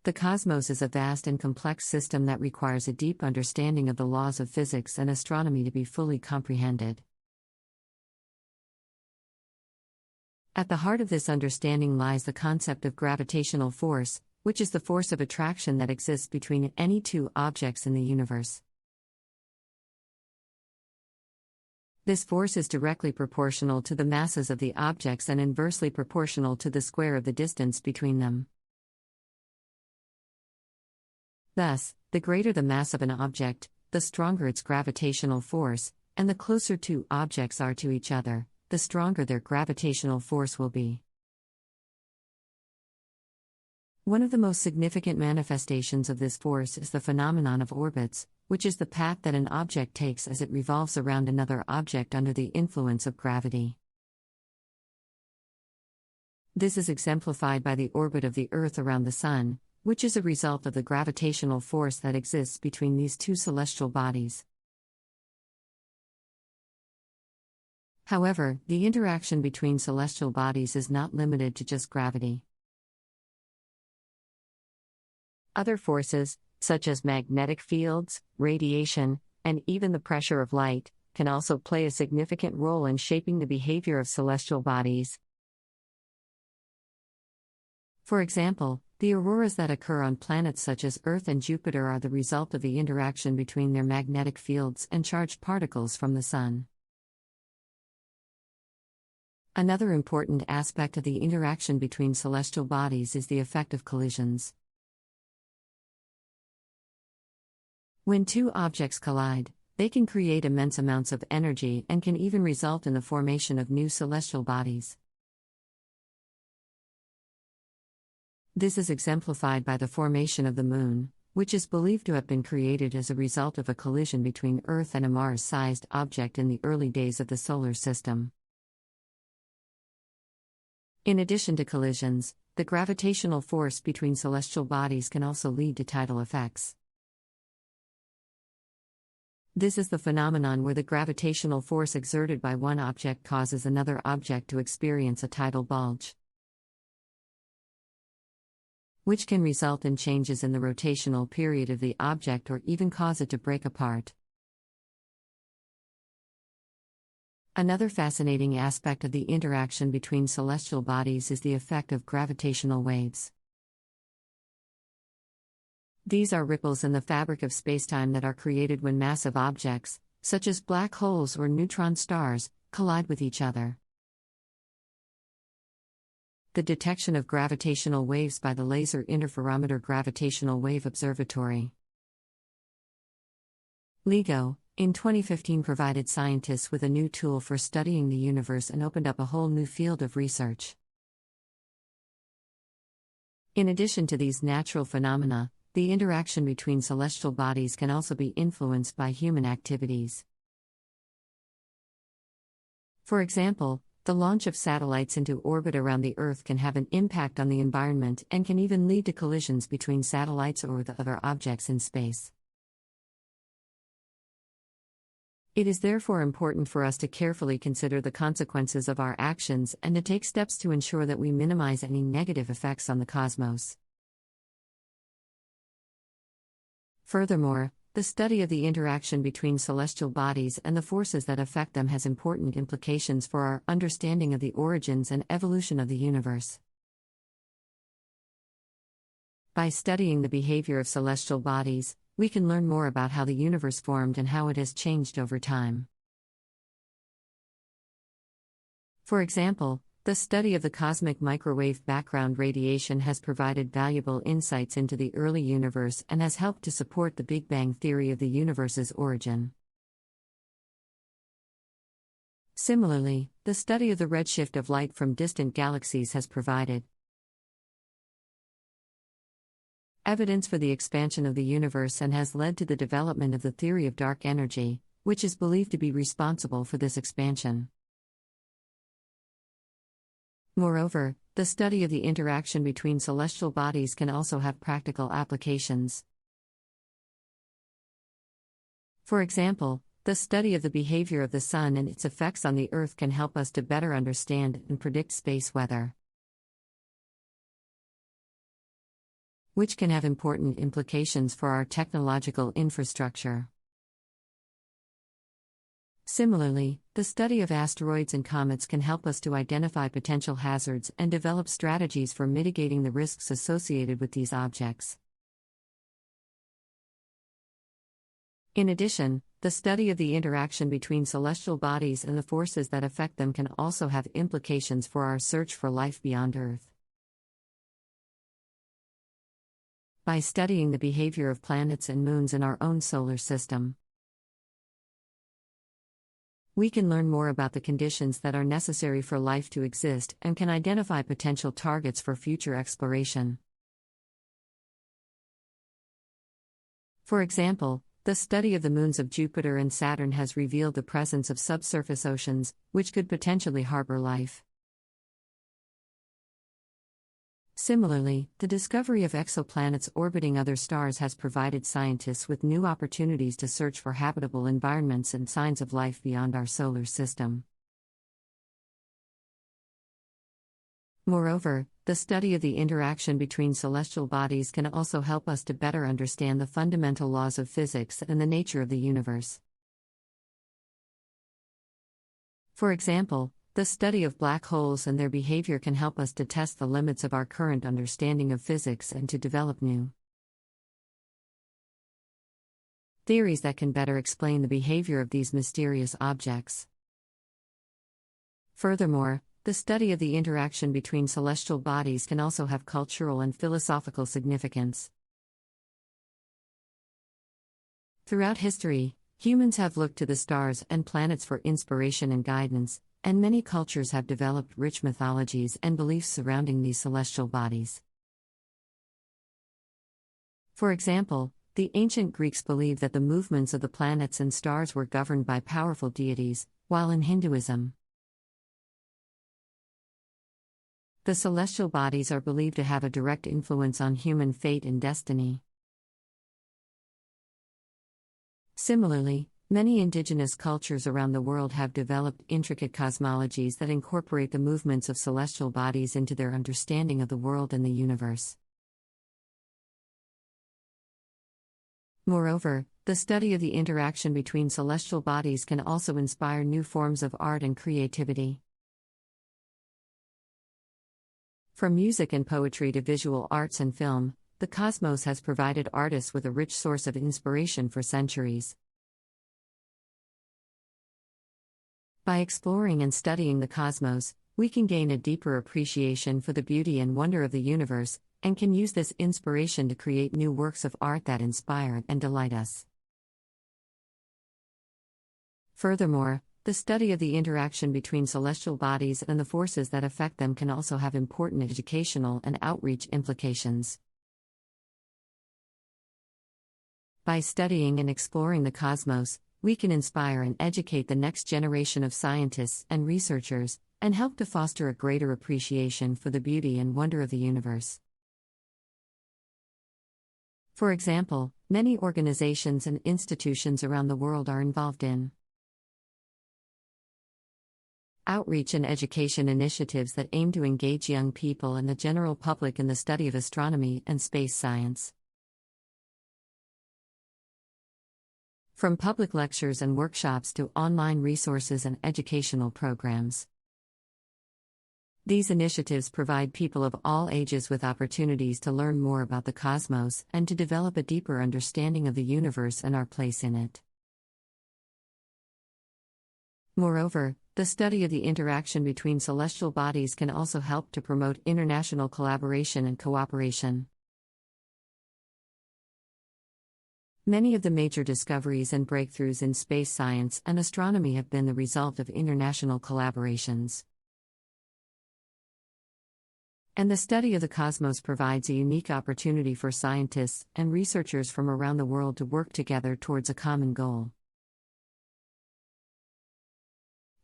[SPEAKER 2] the cosmos is a vast and complex system that requires a deep understanding of the laws of physics and astronomy to be fully comprehended. At the heart of this understanding lies the concept of gravitational force, which is the force of attraction that exists between any two objects in the universe. This force is directly proportional to the masses of the objects and inversely proportional to the square of the distance between them. Thus, the greater the mass of an object, the stronger its gravitational force, and the closer two objects are to each other, the stronger their gravitational force will be. One of the most significant manifestations of this force is the phenomenon of orbits, which is the path that an object takes as it revolves around another object under the influence of gravity. This is exemplified by the orbit of the Earth around the Sun, which is a result of the gravitational force that exists between these two celestial bodies. However, the interaction between celestial bodies is not limited to just gravity. Other forces, such as magnetic fields, radiation, and even the pressure of light, can also play a significant role in shaping the behavior of celestial bodies. For example, the auroras that occur on planets such as Earth and Jupiter are the result of the interaction between their magnetic fields and charged particles from the Sun. Another important aspect of the interaction between celestial bodies is the effect of collisions. When two objects collide, they can create immense amounts of energy and can even result in the formation of new celestial bodies. This is exemplified by the formation of the Moon, which is believed to have been created as a result of a collision between Earth and a Mars-sized object in the early days of the Solar System. In addition to collisions, the gravitational force between celestial bodies can also lead to tidal effects. This is the phenomenon where the gravitational force exerted by one object causes another object to experience a tidal bulge, which can result in changes in the rotational period of the object or even cause it to break apart. Another fascinating aspect of the interaction between celestial bodies is the effect of gravitational waves. These are ripples in the fabric of spacetime that are created when massive objects, such as black holes or neutron stars, collide with each other. The detection of gravitational waves by the Laser Interferometer Gravitational Wave Observatory LIGO, in 2015 provided scientists with a new tool for studying the universe and opened up a whole new field of research. In addition to these natural phenomena, the interaction between celestial bodies can also be influenced by human activities. For example, the launch of satellites into orbit around the Earth can have an impact on the environment and can even lead to collisions between satellites or with other objects in space. It is therefore important for us to carefully consider the consequences of our actions and to take steps to ensure that we minimize any negative effects on the cosmos. Furthermore, the study of the interaction between celestial bodies and the forces that affect them has important implications for our understanding of the origins and evolution of the universe. By studying the behavior of celestial bodies, we can learn more about how the universe formed and how it has changed over time. For example, the study of the cosmic microwave background radiation has provided valuable insights into the early universe and has helped to support the Big Bang theory of the universe's origin. Similarly, the study of the redshift of light from distant galaxies has provided evidence for the expansion of the universe and has led to the development of the theory of dark energy, which is believed to be responsible for this expansion. Moreover, the study of the interaction between celestial bodies can also have practical applications. For example, the study of the behavior of the Sun and its effects on the Earth can help us to better understand and predict space weather, which can have important implications for our technological infrastructure. Similarly, the study of asteroids and comets can help us to identify potential hazards and develop strategies for mitigating the risks associated with these objects. In addition, the study of the interaction between celestial bodies and the forces that affect them can also have implications for our search for life beyond Earth. By studying the behavior of planets and moons in our own solar system, we can learn more about the conditions that are necessary for life to exist and can identify potential targets for future exploration. For example, the study of the moons of Jupiter and Saturn has revealed the presence of subsurface oceans, which could potentially harbor life. Similarly, the discovery of exoplanets orbiting other stars has provided scientists with new opportunities to search for habitable environments and signs of life beyond our solar system. Moreover, the study of the interaction between celestial bodies can also help us to better understand the fundamental laws of physics and the nature of the universe. For example, the study of black holes and their behavior can help us to test the limits of our current understanding of physics and to develop new theories that can better explain the behavior of these mysterious objects. Furthermore, the study of the interaction between celestial bodies can also have cultural and philosophical significance. Throughout history, humans have looked to the stars and planets for inspiration and guidance, and many cultures have developed rich mythologies and beliefs surrounding these celestial bodies. For example, the ancient Greeks believed that the movements of the planets and stars were governed by powerful deities, while in Hinduism, the celestial bodies are believed to have a direct influence on human fate and destiny. Similarly, many indigenous cultures around the world have developed intricate cosmologies that incorporate the movements of celestial bodies into their understanding of the world and the universe. Moreover, the study of the interaction between celestial bodies can also inspire new forms of art and creativity. From music and poetry to visual arts and film, the cosmos has provided artists with a rich source of inspiration for centuries. By exploring and studying the cosmos, we can gain a deeper appreciation for the beauty and wonder of the universe, and can use this inspiration to create new works of art that inspire and delight us. Furthermore, the study of the interaction between celestial bodies and the forces that affect them can also have important educational and outreach implications. By studying and exploring the cosmos, we can inspire and educate the next generation of scientists and researchers, and help to foster a greater appreciation for the beauty and wonder of the universe. For example, many organizations and institutions around the world are involved in outreach and education initiatives that aim to engage young people and the general public in the study of astronomy and space science. From public lectures and workshops to online resources and educational programs, these initiatives provide people of all ages with opportunities to learn more about the cosmos and to develop a deeper understanding of the universe and our place in it. Moreover, the study of the interaction between celestial bodies can also help to promote international collaboration and cooperation. Many of the major discoveries and breakthroughs in space science and astronomy have been the result of international collaborations. And the study of the cosmos provides a unique opportunity for scientists and researchers from around the world to work together towards a common goal.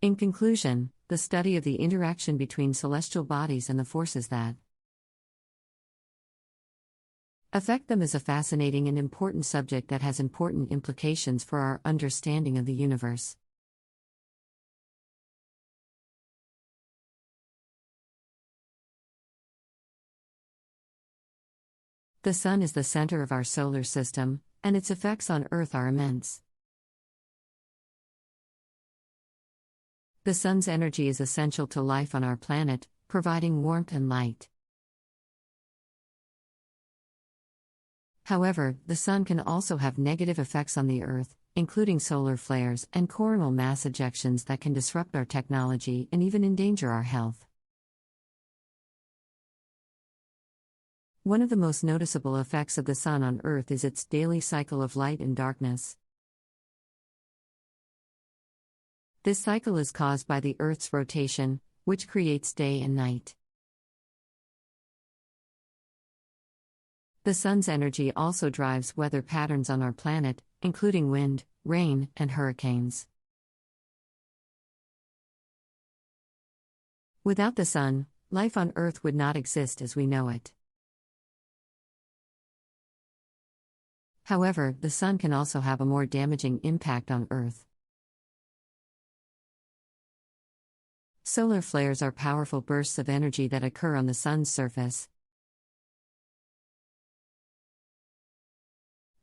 [SPEAKER 2] In conclusion, the study of the interaction between celestial bodies and the forces that affect them is a fascinating and important subject that has important implications for our understanding of the universe. The Sun is the center of our solar system, and its effects on Earth are immense. The Sun's energy is essential to life on our planet, providing warmth and light. However, the Sun can also have negative effects on the Earth, including solar flares and coronal mass ejections that can disrupt our technology and even endanger our health. One of the most noticeable effects of the Sun on Earth is its daily cycle of light and darkness. This cycle is caused by the Earth's rotation, which creates day and night. The sun's energy also drives weather patterns on our planet, including wind, rain, and hurricanes. Without the sun, life on Earth would not exist as we know it. However, the sun can also have a more damaging impact on Earth. Solar flares are powerful bursts of energy that occur on the sun's surface.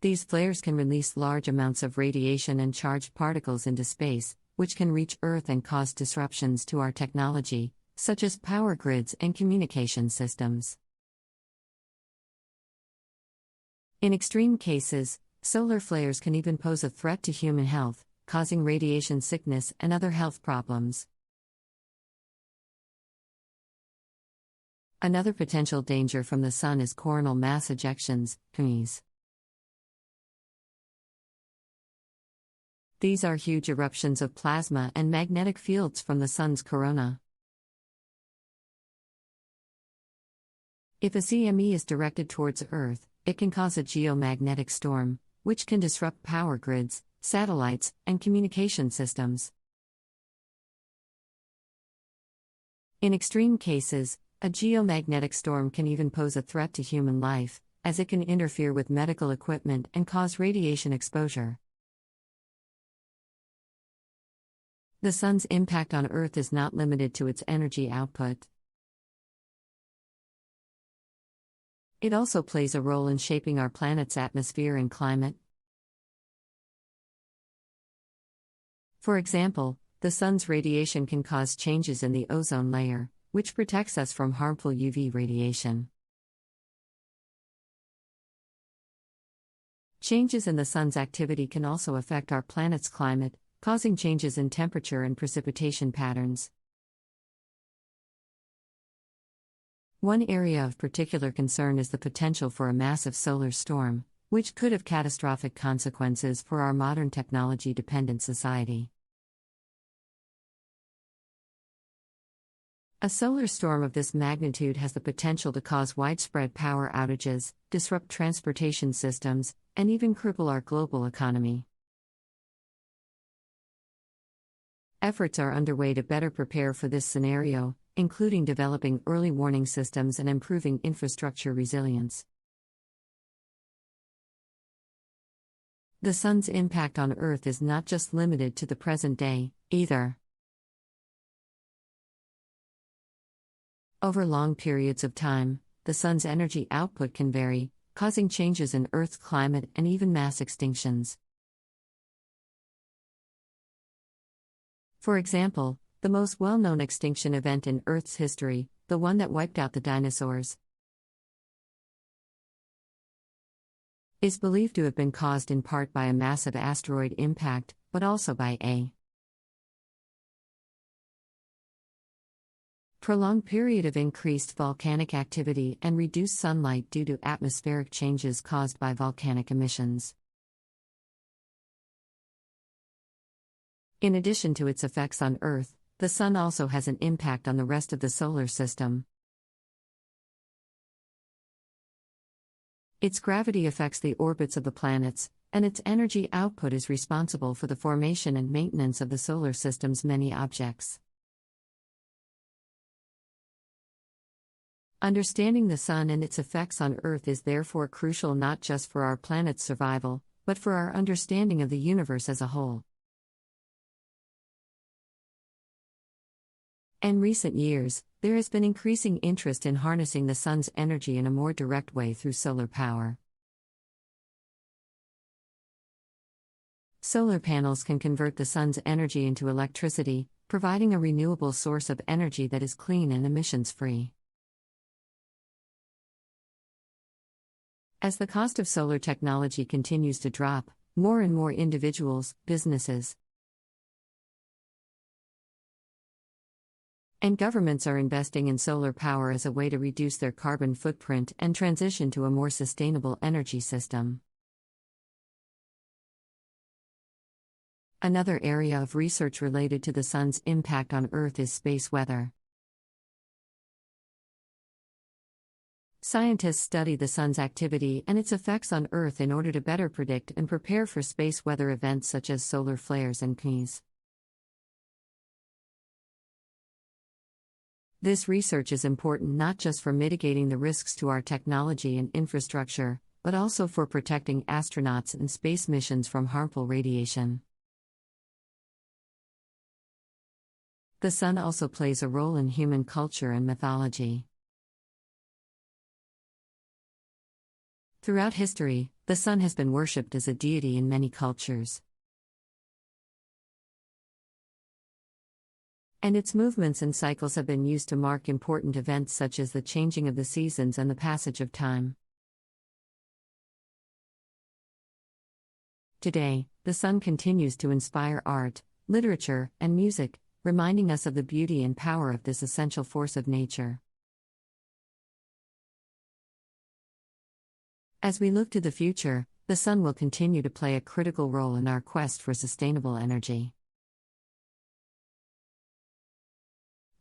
[SPEAKER 2] These flares can release large amounts of radiation and charged particles into space, which can reach Earth and cause disruptions to our technology, such as power grids and communication systems. In extreme cases, solar flares can even pose a threat to human health, causing radiation sickness and other health problems. Another potential danger from the sun is coronal mass ejections, CMEs. These are huge eruptions of plasma and magnetic fields from the sun's corona. If a CME is directed towards Earth, it can cause a geomagnetic storm, which can disrupt power grids, satellites, and communication systems. In extreme cases, a geomagnetic storm can even pose a threat to human life, as it can interfere with medical equipment and cause radiation exposure. The sun's impact on Earth is not limited to its energy output. It also plays a role in shaping our planet's atmosphere and climate. For example, the sun's radiation can cause changes in the ozone layer, which protects us from harmful UV radiation. Changes in the sun's activity can also affect our planet's climate, causing changes in temperature and precipitation patterns. One area of particular concern is the potential for a massive solar storm, which could have catastrophic consequences for our modern technology-dependent society. A solar storm of this magnitude has the potential to cause widespread power outages, disrupt transportation systems, and even cripple our global economy. Efforts are underway to better prepare for this scenario, including developing early warning systems and improving infrastructure resilience. The sun's impact on Earth is not just limited to the present day, either. Over long periods of time, the sun's energy output can vary, causing changes in Earth's climate and even mass extinctions. For example, the most well-known extinction event in Earth's history, the one that wiped out the dinosaurs, is believed to have been caused in part by a massive asteroid impact, but also by a prolonged period of increased volcanic activity and reduced sunlight due to atmospheric changes caused by volcanic emissions. In addition to its effects on Earth, the sun also has an impact on the rest of the solar system. Its gravity affects the orbits of the planets, and its energy output is responsible for the formation and maintenance of the solar system's many objects. Understanding the sun and its effects on Earth is therefore crucial not just for our planet's survival, but for our understanding of the universe as a whole. In recent years, there has been increasing interest in harnessing the sun's energy in a more direct way through solar power. Solar panels can convert the sun's energy into electricity, providing a renewable source of energy that is clean and emissions-free. As the cost of solar technology continues to drop, more and more individuals, businesses, and governments are investing in solar power as a way to reduce their carbon footprint and transition to a more sustainable energy system. Another area of research related to the sun's impact on Earth is space weather. Scientists study the sun's activity and its effects on Earth in order to better predict and prepare for space weather events such as solar flares and CMEs. This research is important not just for mitigating the risks to our technology and infrastructure, but also for protecting astronauts and space missions from harmful radiation. The sun also plays a role in human culture and mythology. Throughout history, the sun has been worshipped as a deity in many cultures. And its movements and cycles have been used to mark important events such as the changing of the seasons and the passage of time. Today, the sun continues to inspire art, literature, and music, reminding us of the beauty and power of this essential force of nature. As we look to the future, the sun will continue to play a critical role in our quest for sustainable energy.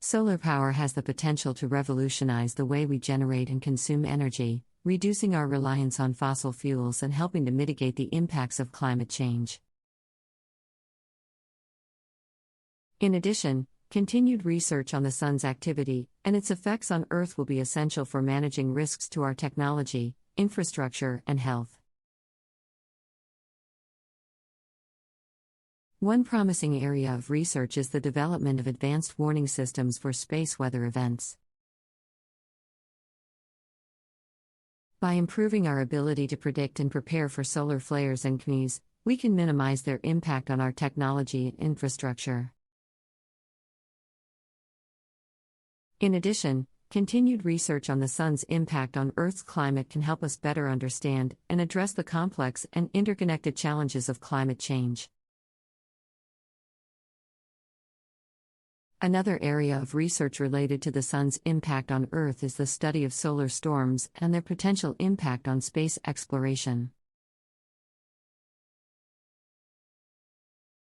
[SPEAKER 2] Solar power has the potential to revolutionize the way we generate and consume energy, reducing our reliance on fossil fuels and helping to mitigate the impacts of climate change. In addition, continued research on the sun's activity and its effects on Earth will be essential for managing risks to our technology, infrastructure, and health. One promising area of research is the development of advanced warning systems for space weather events. By improving our ability to predict and prepare for solar flares and CMEs, we can minimize their impact on our technology and infrastructure. In addition, continued research on the sun's impact on Earth's climate can help us better understand and address the complex and interconnected challenges of climate change. Another area of research related to the sun's impact on Earth is the study of solar storms and their potential impact on space exploration.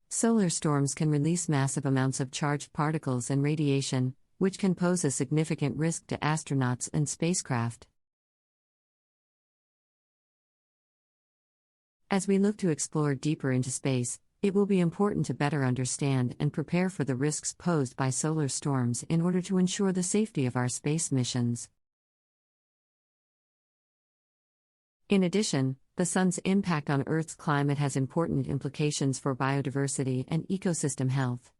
[SPEAKER 2] Solar storms can release massive amounts of charged particles and radiation, which can pose a significant risk to astronauts and spacecraft. As we look to explore deeper into space, it will be important to better understand and prepare for the risks posed by solar storms in order to ensure the safety of our space missions. In addition, the sun's impact on Earth's climate has important implications for biodiversity and ecosystem health.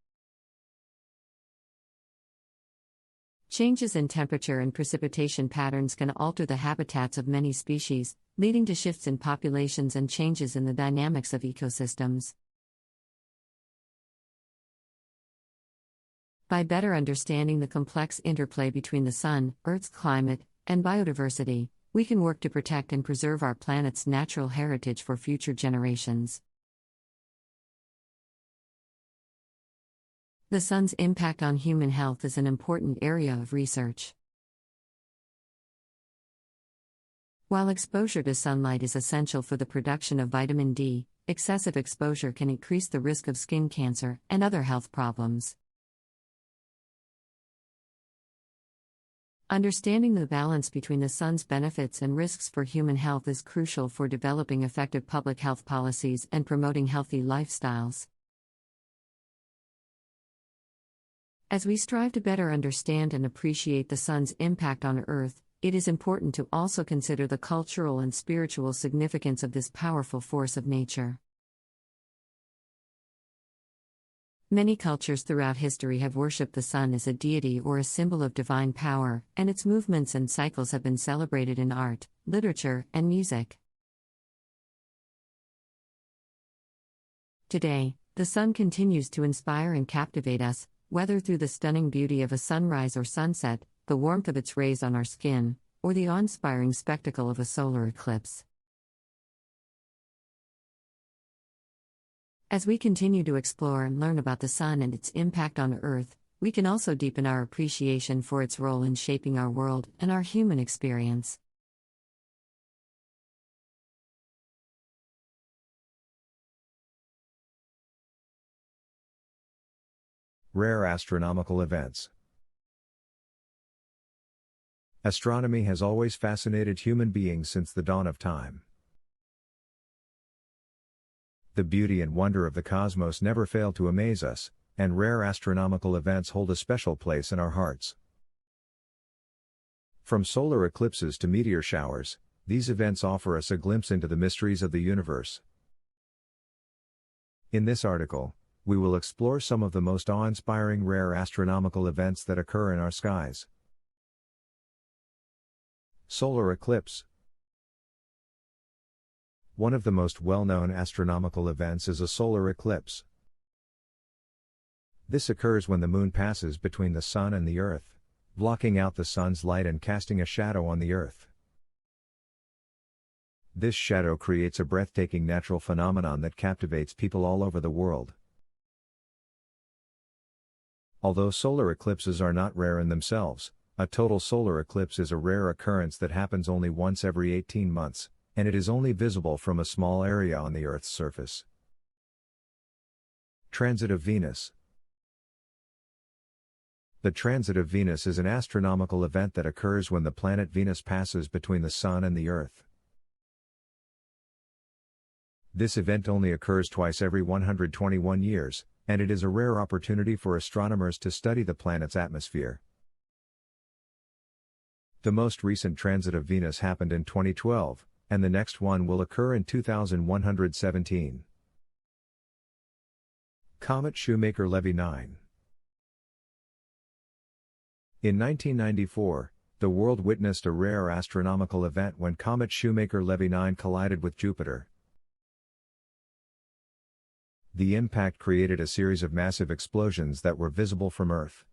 [SPEAKER 2] Changes in temperature and precipitation patterns can alter the habitats of many species, leading to shifts in populations and changes in the dynamics of ecosystems. By better understanding the complex interplay between the sun, Earth's climate, and biodiversity, we can work to protect and preserve our planet's natural heritage for future generations. The sun's impact on human health is an important area of research. While exposure to sunlight is essential for the production of vitamin D, excessive exposure can increase the risk of skin cancer and other health problems. Understanding the balance between the sun's benefits and risks for human health is crucial for developing effective public health policies and promoting healthy lifestyles. As we strive to better understand and appreciate the sun's impact on Earth, it is important to also consider the cultural and spiritual significance of this powerful force of nature. Many cultures throughout history have worshipped the sun as a deity or a symbol of divine power, and its movements and cycles have been celebrated in art, literature, and music. Today, the sun continues to inspire and captivate us, whether through the stunning beauty of a sunrise or sunset, the warmth of its rays on our skin, or the awe-inspiring spectacle of a solar eclipse. As we continue to explore and learn about the sun and its impact on Earth, we can also deepen our appreciation for its role in shaping our world and our human experience.
[SPEAKER 1] Rare astronomical events. Astronomy has always fascinated human beings since the dawn of time. The beauty and wonder of the cosmos never fail to amaze us, and rare astronomical events hold a special place in our hearts. From solar eclipses to meteor showers, these events offer us a glimpse into the mysteries of the universe. In this article, we will explore some of the most awe-inspiring rare astronomical events that occur in our skies. Solar eclipse. One of the most well-known astronomical events is a solar eclipse. This occurs when the moon passes between the sun and the earth, blocking out the sun's light and casting a shadow on the earth. This shadow creates a breathtaking natural phenomenon that captivates people all over the world. Although solar eclipses are not rare in themselves, a total solar eclipse is a rare occurrence that happens only once every 18 months, and it is only visible from a small area on the Earth's surface. Transit of Venus. The transit of Venus is an astronomical event that occurs when the planet Venus passes between the Sun and the Earth. This event only occurs twice every 121 years, and it is a rare opportunity for astronomers to study the planet's atmosphere. The most recent transit of Venus happened in 2012, and the next one will occur in 2117. Comet Shoemaker-Levy 9. In 1994, the world witnessed a rare astronomical event when comet Shoemaker-Levy 9 collided with Jupiter. The impact created a series of massive explosions that were visible from Earth.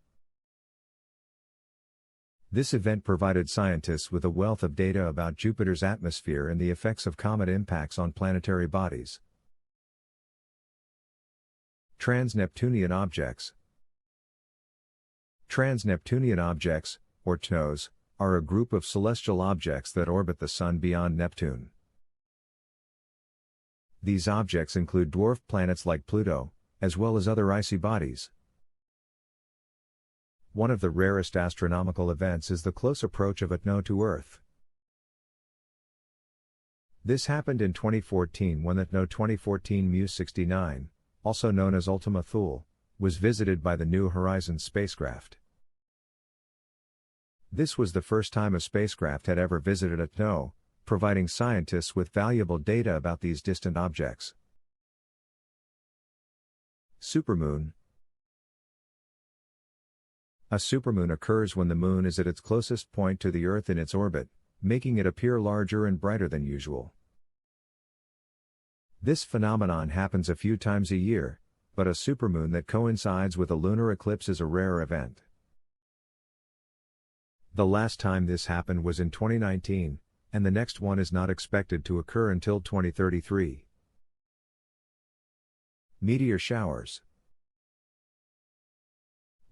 [SPEAKER 1] This event provided scientists with a wealth of data about Jupiter's atmosphere and the effects of comet impacts on planetary bodies. Trans-Neptunian objects. Trans-Neptunian objects, or TNOs, are a group of celestial objects that orbit the Sun beyond Neptune. These objects include dwarf planets like Pluto, as well as other icy bodies. One of the rarest astronomical events is the close approach of a TNO to Earth. This happened in 2014 when the TNO 2014 Mu-69, also known as Ultima Thule, was visited by the New Horizons spacecraft. This was the first time a spacecraft had ever visited a TNO, providing scientists with valuable data about these distant objects. Supermoon. A supermoon occurs when the moon is at its closest point to the Earth in its orbit, making it appear larger and brighter than usual. This phenomenon happens a few times a year, but a supermoon that coincides with a lunar eclipse is a rare event. The last time this happened was in 2019, and the next one is not expected to occur until 2033. Meteor showers.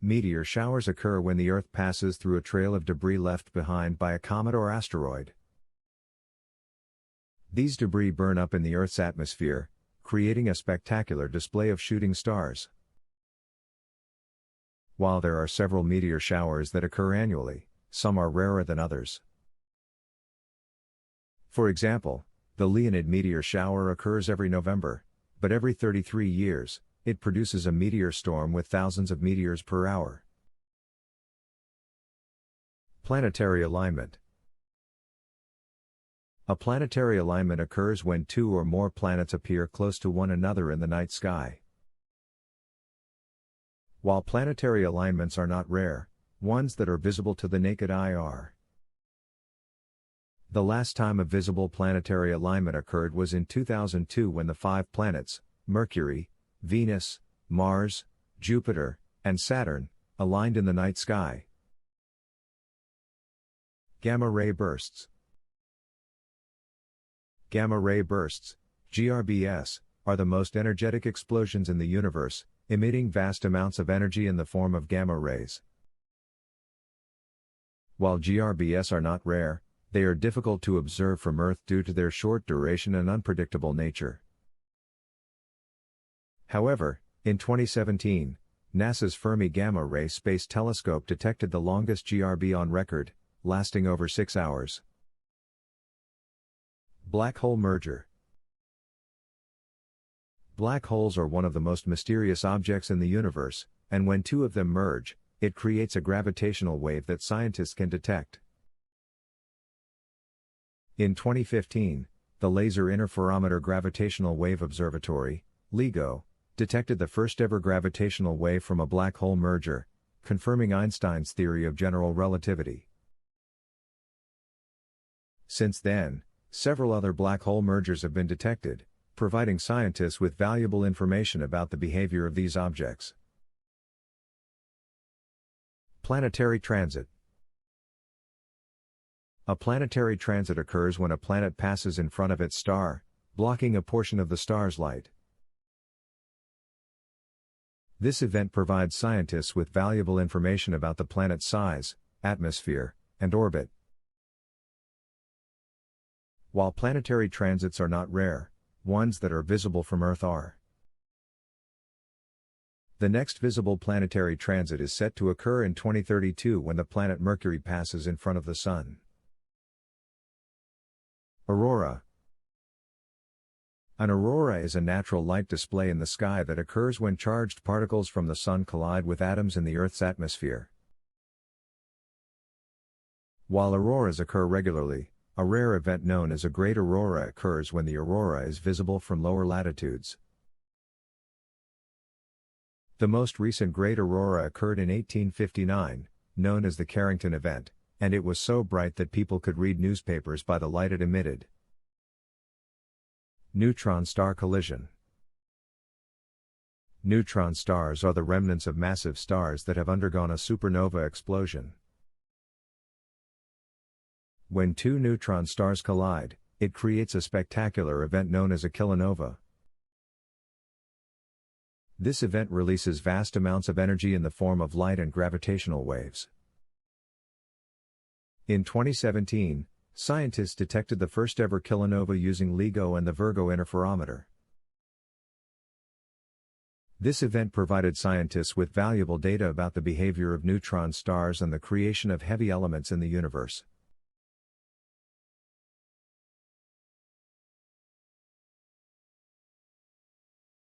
[SPEAKER 1] Meteor showers occur when the Earth passes through a trail of debris left behind by a comet or asteroid. These debris burn up in the Earth's atmosphere, creating a spectacular display of shooting stars. While there are several meteor showers that occur annually, some are rarer than others. For example, the Leonid meteor shower occurs every November, but every 33 years, it produces a meteor storm with thousands of meteors per hour. Planetary alignment. A planetary alignment occurs when two or more planets appear close to one another in the night sky. While planetary alignments are not rare, ones that are visible to the naked eye are. The last time a visible planetary alignment occurred was in 2002 when the 5 planets, Mercury, Venus, Mars, Jupiter, and Saturn, aligned in the night sky. Gamma-ray bursts. Gamma-ray bursts, GRBS, are the most energetic explosions in the universe, emitting vast amounts of energy in the form of gamma rays. While GRBS are not rare, they are difficult to observe from Earth due to their short duration and unpredictable nature. However, in 2017, NASA's Fermi Gamma Ray Space Telescope detected the longest GRB on record, lasting over 6 hours. Black hole merger. Black holes are one of the most mysterious objects in the universe, and when two of them merge, it creates a gravitational wave that scientists can detect. In 2015, the Laser Interferometer Gravitational Wave Observatory, LIGO, detected the first-ever gravitational wave from a black hole merger, confirming Einstein's theory of general relativity. Since then, several other black hole mergers have been detected, providing scientists with valuable information about the behavior of these objects. Planetary transit. A planetary transit occurs when a planet passes in front of its star, blocking a portion of the star's light. This event provides scientists with valuable information about the planet's size, atmosphere, and orbit. While planetary transits are not rare, ones that are visible from Earth are. The next visible planetary transit is set to occur in 2032 when the planet Mercury passes in front of the Sun. Aurora. An aurora is a natural light display in the sky that occurs when charged particles from the Sun collide with atoms in the Earth's atmosphere. While auroras occur regularly, a rare event known as a great aurora occurs when the aurora is visible from lower latitudes. The most recent great aurora occurred in 1859, known as the Carrington event, and it was so bright that people could read newspapers by the light it emitted. Neutron star collision. Neutron stars are the remnants of massive stars that have undergone a supernova explosion. When two neutron stars collide, it creates a spectacular event known as a kilonova. This event releases vast amounts of energy in the form of light and gravitational waves. In 2017, scientists detected the first-ever kilonova using LIGO and the Virgo interferometer. This event provided scientists with valuable data about the behavior of neutron stars and the creation of heavy elements in the universe.